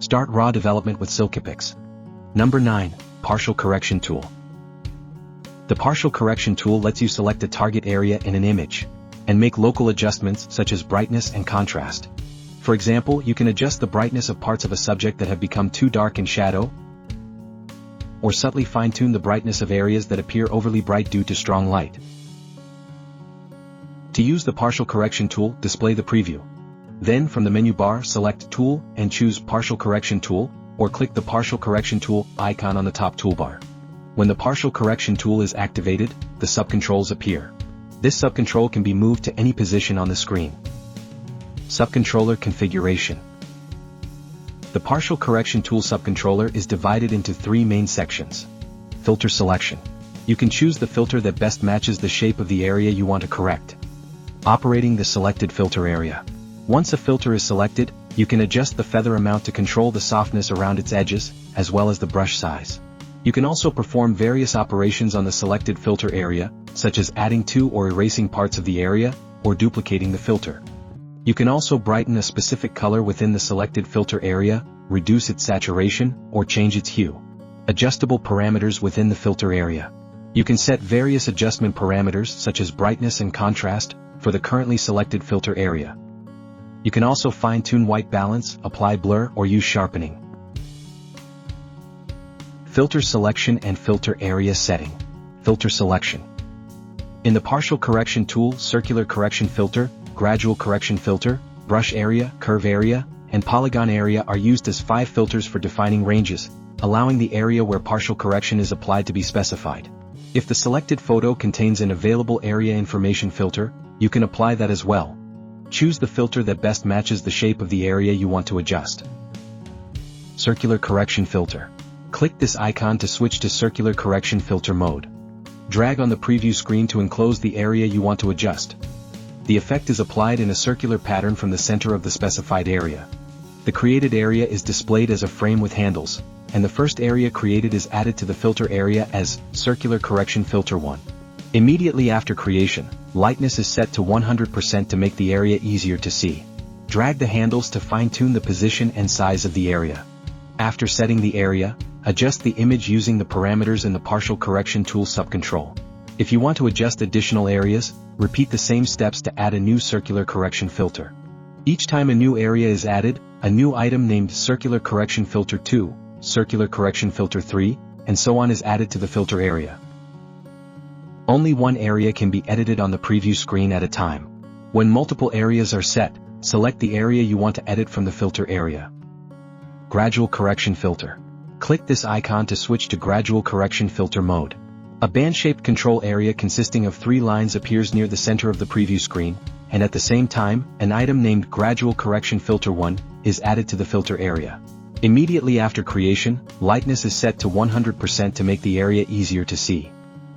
Start raw development with SILKYPIX. Number 9. Partial Correction Tool. The Partial Correction Tool lets you select a target area in an image and make local adjustments such as brightness and contrast. For example, you can adjust the brightness of parts of a subject that have become too dark in shadow, or subtly fine-tune the brightness of areas that appear overly bright due to strong light. To use the Partial Correction Tool, display the preview. Then from the menu bar, select Tool and choose Partial Correction Tool, or click the Partial Correction Tool icon on the top toolbar. When the Partial Correction Tool is activated, the subcontrols appear. This subcontrol can be moved to any position on the screen. Subcontroller configuration. The Partial Correction Tool subcontroller is divided into 3 main sections. Filter selection. You can choose the filter that best matches the shape of the area you want to correct. Operating the selected filter area. Once a filter is selected, you can adjust the feather amount to control the softness around its edges, as well as the brush size. You can also perform various operations on the selected filter area, such as adding to or erasing parts of the area, or duplicating the filter. You can also brighten a specific color within the selected filter area, reduce its saturation, or change its hue. Adjustable parameters within the filter area. You can set various adjustment parameters such as brightness and contrast for the currently selected filter area. You can also fine-tune white balance, apply blur, or use sharpening. Filter selection and filter area setting. Filter selection. In the Partial Correction Tool, Circular Correction Filter, Gradual Correction Filter, Brush Area, Curve Area, and Polygon Area are used as 5 filters for defining ranges, allowing the area where partial correction is applied to be specified. If the selected photo contains an available area information filter, you can apply that as well. Choose the filter that best matches the shape of the area you want to adjust. Circular Correction Filter. Click this icon to switch to Circular Correction Filter mode. Drag on the preview screen to enclose the area you want to adjust. The effect is applied in a circular pattern from the center of the specified area. The created area is displayed as a frame with handles, and the first area created is added to the filter area as Circular Correction Filter 1. Immediately after creation, lightness is set to 100% to make the area easier to see. Drag the handles to fine-tune the position and size of the area. After setting the area, adjust the image using the parameters in the Partial Correction Tool subcontrol. If you want to adjust additional areas, repeat the same steps to add a new Circular Correction Filter. Each time a new area is added, a new item named Circular Correction Filter 2, Circular Correction Filter 3, and so on is added to the filter area. Only one area can be edited on the preview screen at a time. When multiple areas are set, select the area you want to edit from the filter area. Gradual Correction Filter. Click this icon to switch to Gradual Correction Filter mode. A band-shaped control area consisting of 3 lines appears near the center of the preview screen, and at the same time, an item named Gradual Correction Filter 1 is added to the filter area. Immediately after creation, lightness is set to 100% to make the area easier to see.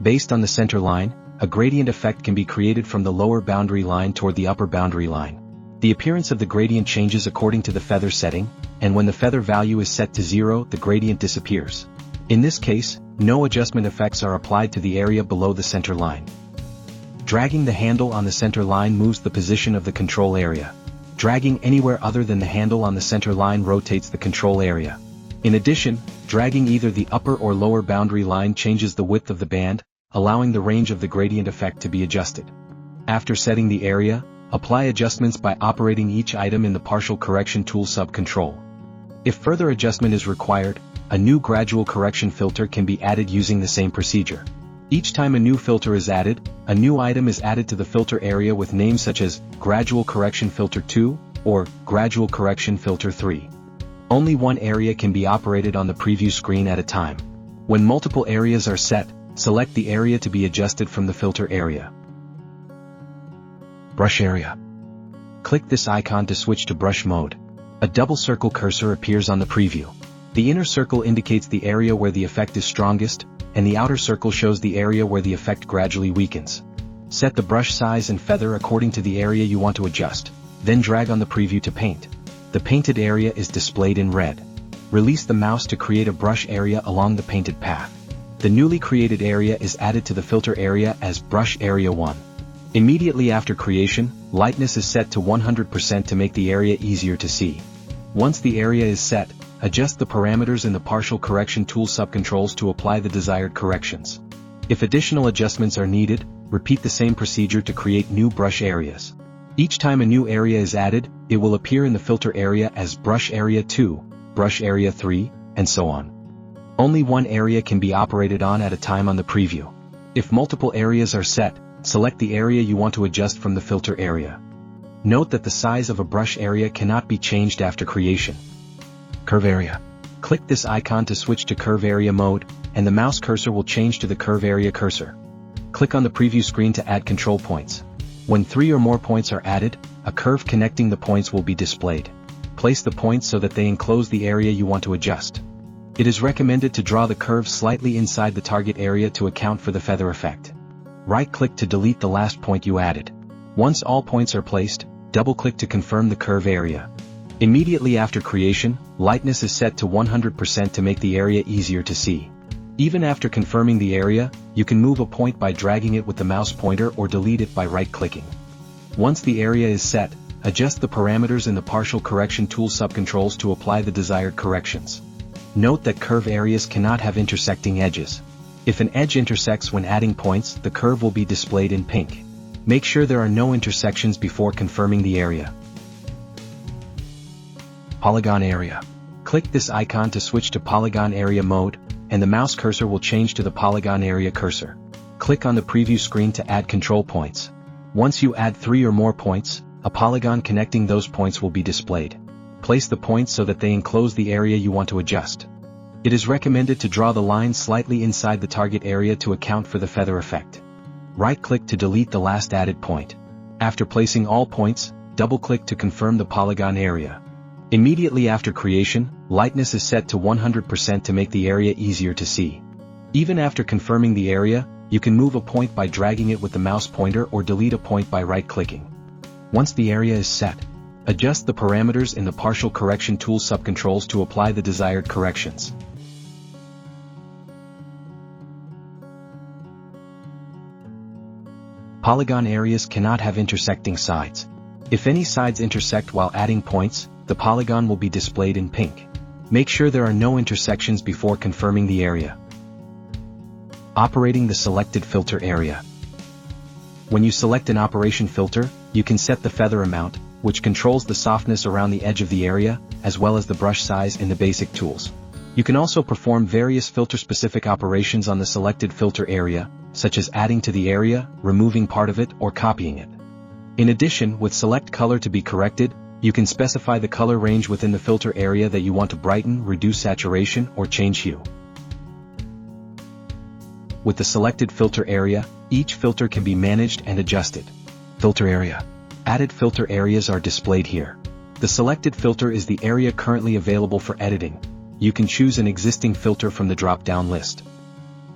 Based on the center line, a gradient effect can be created from the lower boundary line toward the upper boundary line. The appearance of the gradient changes according to the feather setting, and when the feather value is set to 0, the gradient disappears. In this case, no adjustment effects are applied to the area below the center line. Dragging the handle on the center line moves the position of the control area. Dragging anywhere other than the handle on the center line rotates the control area. In addition, dragging either the upper or lower boundary line changes the width of the band, allowing the range of the gradient effect to be adjusted. After setting the area, apply adjustments by operating each item in the Partial Correction Tool subcontrol. If further adjustment is required, a new Gradual Correction Filter can be added using the same procedure. Each time a new filter is added, a new item is added to the filter area with names such as Gradual Correction Filter 2 or Gradual Correction Filter 3. Only one area can be operated on the preview screen at a time. When multiple areas are set, select the area to be adjusted from the filter area. Brush Area. Click this icon to switch to brush mode. A double circle cursor appears on the preview. The inner circle indicates the area where the effect is strongest, and the outer circle shows the area where the effect gradually weakens. Set the brush size and feather according to the area you want to adjust, then drag on the preview to paint. The painted area is displayed in red. Release the mouse to create a brush area along the painted path. The newly created area is added to the filter area as Brush Area 1. Immediately after creation, lightness is set to 100% to make the area easier to see. Once the area is set, adjust the parameters in the partial correction tool subcontrols to apply the desired corrections. If additional adjustments are needed, repeat the same procedure to create new brush areas. Each time a new area is added, it will appear in the filter area as brush area 2, brush area 3, and so on. Only one area can be operated on at a time on the preview. If multiple areas are set, select the area you want to adjust from the filter area. Note that the size of a brush area cannot be changed after creation. Curve area. Click this icon to switch to curve area mode, and the mouse cursor will change to the curve area cursor. Click on the preview screen to add control points. When 3 or more points are added, a curve connecting the points will be displayed. Place the points so that they enclose the area you want to adjust. It is recommended to draw the curve slightly inside the target area to account for the feather effect. Right-click to delete the last point you added. Once all points are placed, double-click to confirm the curve area. Immediately after creation, lightness is set to 100% to make the area easier to see. Even after confirming the area, you can move a point by dragging it with the mouse pointer or delete it by right-clicking. Once the area is set, adjust the parameters in the partial correction tool subcontrols to apply the desired corrections. Note that curve areas cannot have intersecting edges. If an edge intersects when adding points, the curve will be displayed in pink. Make sure there are no intersections before confirming the area. Polygon area. Click this icon to switch to polygon area mode, and the mouse cursor will change to the polygon area cursor. Click on the preview screen to add control points. Once you add 3 or more points, a polygon connecting those points will be displayed. Place the points so that they enclose the area you want to adjust. It is recommended to draw the line slightly inside the target area to account for the feather effect. Right-click to delete the last added point. After placing all points, double-click to confirm the polygon area. Immediately after creation, lightness is set to 100% to make the area easier to see. Even after confirming the area, you can move a point by dragging it with the mouse pointer or delete a point by right-clicking. Once the area is set, adjust the parameters in the partial correction tool subcontrols to apply the desired corrections. Polygon areas cannot have intersecting sides. If any sides intersect while adding points, the polygon will be displayed in pink. Make sure there are no intersections before confirming the area. Operating the selected filter area. When you select an operation filter, you can set the feather amount, which controls the softness around the edge of the area, as well as the brush size in the basic tools. You can also perform various filter-specific operations on the selected filter area, such as adding to the area, removing part of it, or copying it. In addition, with select color to be corrected, you can specify the color range within the filter area that you want to brighten, reduce saturation, or change hue. With the selected filter area, each filter can be managed and adjusted. Filter area. Added filter areas are displayed here. The selected filter is the area currently available for editing. You can choose an existing filter from the drop-down list.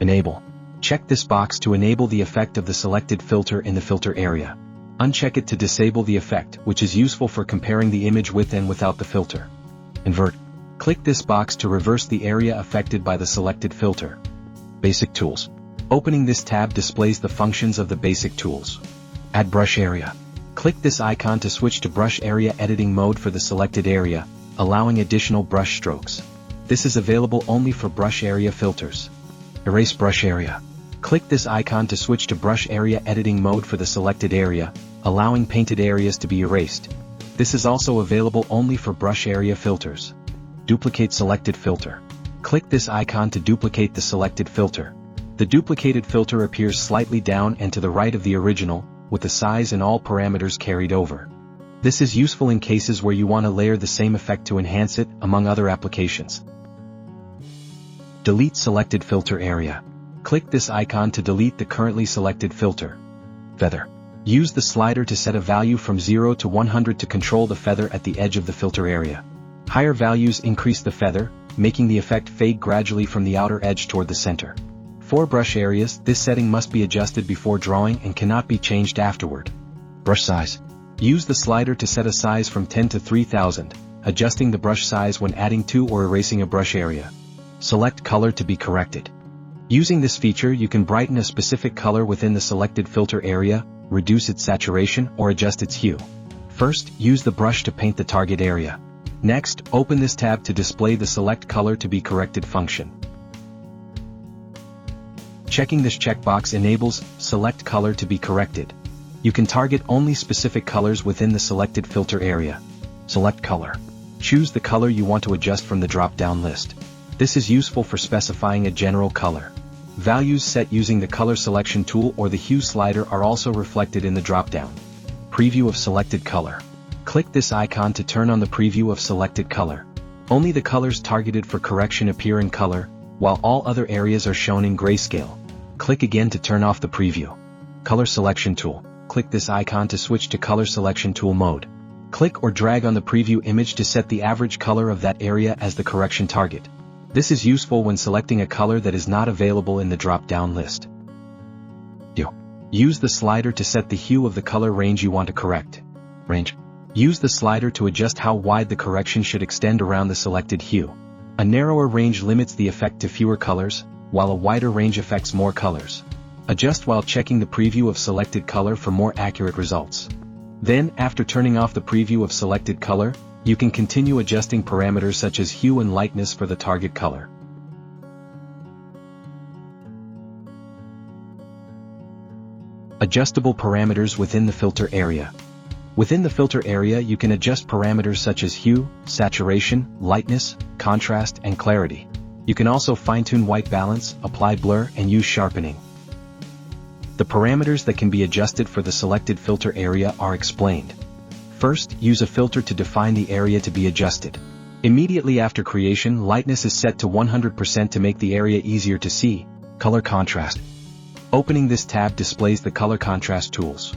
Enable. Check this box to enable the effect of the selected filter in the filter area. Uncheck it to disable the effect, which is useful for comparing the image with and without the filter. Invert. Click this box to reverse the area affected by the selected filter. Basic Tools. Opening this tab displays the functions of the basic tools. Add brush area. Click this icon to switch to brush area editing mode for the selected area, allowing additional brush strokes. This is available only for brush area filters. Erase brush area. Click this icon to switch to brush area editing mode for the selected area, allowing painted areas to be erased. This is also available only for brush area filters. Duplicate selected filter. Click this icon to duplicate the selected filter. The duplicated filter appears slightly down and to the right of the original, with the size and all parameters carried over. This is useful in cases where you want to layer the same effect to enhance it, among other applications. Delete selected filter area. Click this icon to delete the currently selected filter. Feather. Use the slider to set a value from 0 to 100 to control the feather at the edge of the filter area. Higher values increase the feather, making the effect fade gradually from the outer edge toward the center. For brush areas, this setting must be adjusted before drawing and cannot be changed afterward. Brush size. Use the slider to set a size from 10 to 3000, adjusting the brush size when adding to or erasing a brush area. Select color to be corrected. Using this feature, you can brighten a specific color within the selected filter area, reduce its saturation, or adjust its hue. First, use the brush to paint the target area. Next, open this tab to display the Select Color to be Corrected function. Checking this checkbox enables Select Color to be Corrected. You can target only specific colors within the selected filter area. Select Color. Choose the color you want to adjust from the drop-down list. This is useful for specifying a general color. Values set using the Color Selection tool or the Hue slider are also reflected in the drop-down. Preview of selected color. Click this icon to turn on the preview of selected color. Only the colors targeted for correction appear in color, while all other areas are shown in grayscale. Click again to turn off the preview. Color Selection tool. Click this icon to switch to Color Selection tool mode. Click or drag on the preview image to set the average color of that area as the correction target. This is useful when selecting a color that is not available in the drop-down list. Use the slider to set the hue of the color range you want to correct. Range. Use the slider to adjust how wide the correction should extend around the selected hue. A narrower range limits the effect to fewer colors, while a wider range affects more colors. Adjust while checking the preview of selected color for more accurate results. Then, after turning off the preview of selected color, you can continue adjusting parameters such as hue and lightness for the target color. Adjustable parameters within the filter area. Within the filter area you can adjust parameters such as hue, saturation, lightness, contrast, and clarity. You can also fine-tune white balance, apply blur, and use sharpening. The parameters that can be adjusted for the selected filter area are explained. First, use a filter to define the area to be adjusted. Immediately after creation, lightness is set to 100% to make the area easier to see. Color contrast. Opening this tab displays the color contrast tools.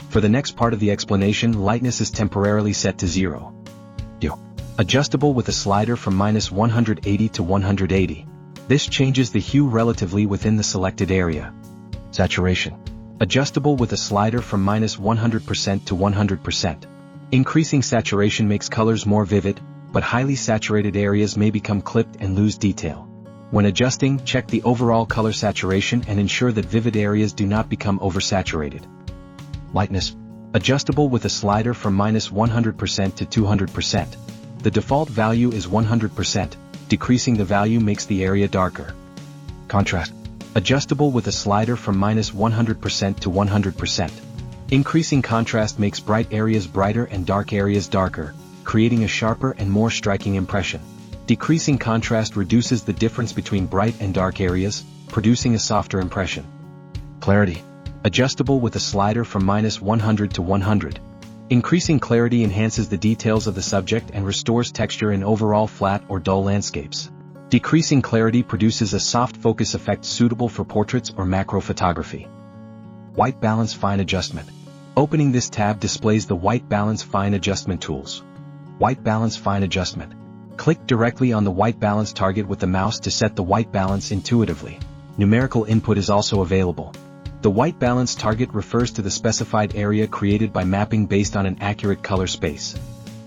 For the next part of the explanation, lightness is temporarily set to 0. Adjustable with a slider from -180 to 180. This changes the hue relatively within the selected area. Saturation. Adjustable with a slider from -100% to 100%. Increasing saturation makes colors more vivid, but highly saturated areas may become clipped and lose detail. When adjusting, check the overall color saturation and ensure that vivid areas do not become oversaturated. Lightness. Adjustable with a slider from -100% to 200%. The default value is 100%, decreasing the value makes the area darker. Contrast. Adjustable with a slider from -100% to 100%. Increasing contrast makes bright areas brighter and dark areas darker, creating a sharper and more striking impression. Decreasing contrast reduces the difference between bright and dark areas, producing a softer impression. Clarity. Adjustable with a slider from -100 to 100. Increasing clarity enhances the details of the subject and restores texture in overall flat or dull landscapes. Decreasing clarity produces a soft focus effect suitable for portraits or macro photography. White Balance Fine Adjustment. Opening this tab displays the White Balance Fine Adjustment tools. White Balance Fine Adjustment. Click directly on the white balance target with the mouse to set the white balance intuitively. Numerical input is also available. The white balance target refers to the specified area created by mapping based on an accurate color space.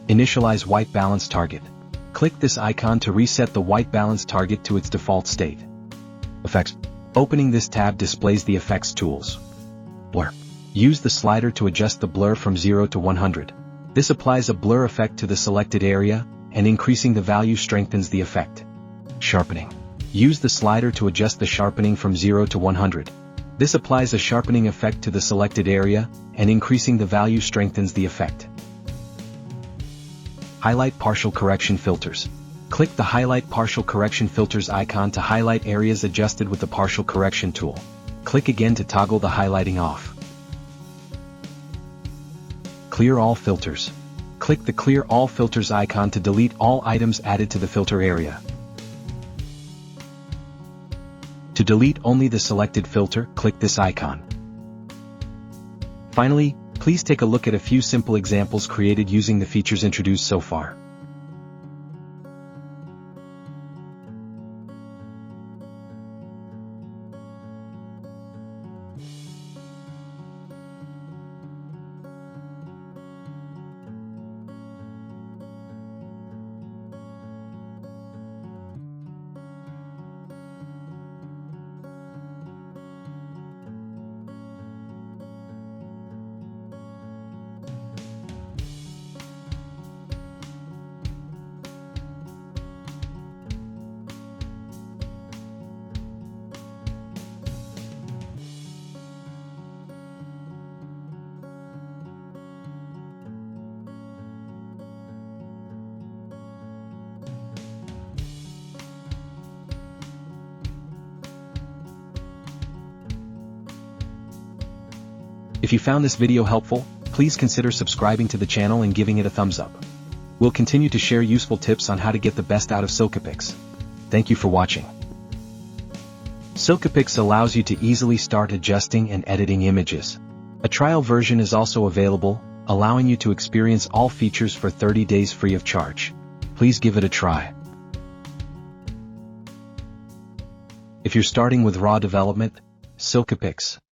Initialize white balance target. Click this icon to reset the white balance target to its default state. Effects. Opening this tab displays the effects tools. Blur. Use the slider to adjust the blur from 0 to 100. This applies a blur effect to the selected area, and increasing the value strengthens the effect. Sharpening. Use the slider to adjust the sharpening from 0 to 100. This applies a sharpening effect to the selected area, and increasing the value strengthens the effect. Highlight Partial Correction Filters. Click the Highlight Partial Correction Filters icon to highlight areas adjusted with the Partial Correction tool. Click again to toggle the highlighting off. Clear All Filters. Click the Clear All Filters icon to delete all items added to the filter area. To delete only the selected filter, click this icon. Finally, please take a look at a few simple examples created using the features introduced so far. If you found this video helpful, please consider subscribing to the channel and giving it a thumbs up. We'll continue to share useful tips on how to get the best out of SILKYPIX. Thank you for watching. SILKYPIX allows you to easily start adjusting and editing images. A trial version is also available, allowing you to experience all features for 30 days free of charge. Please give it a try. If you're starting with raw development, SILKYPIX